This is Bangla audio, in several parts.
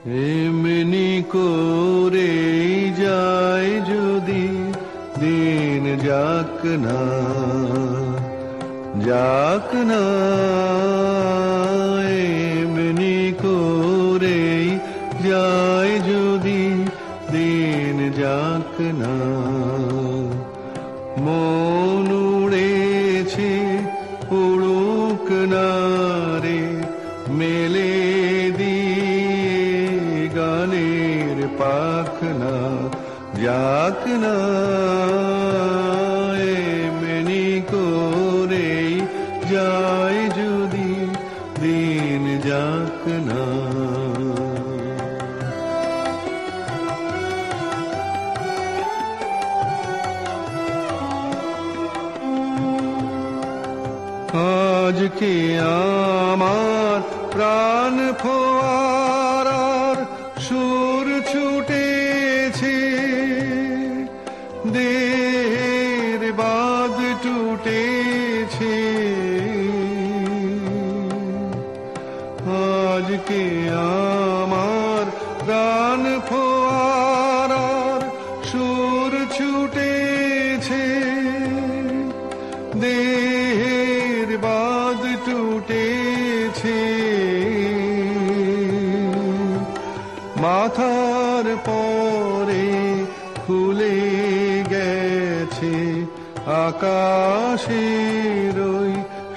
এমনি করে যায় যদি দিন যাক না, যাক না। এমনি করে যায় যদি দিন যাক না। মন উড়েছে উড়ুক না রে, মেলে দিয়ে গানের পাখনা, যাক না। এমনি করে যায় যদি দিন যাক না। আজকে আমার প্রাণ ফোয়ারার সুর ছুটেছে, দেহের বাঁধ টুটেছে। আজকে আমার প্রাণ ফোয়ারার সুর ছুটেছে, দেহের বাঁধ টুটেছে। মাথার পরে খুলে গেছে আকাশের ওই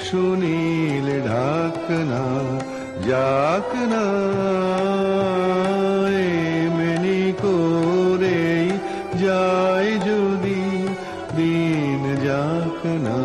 সুনীল ঢাকনা, যাক না। এমনি করে যায় যদি দিন যাক না।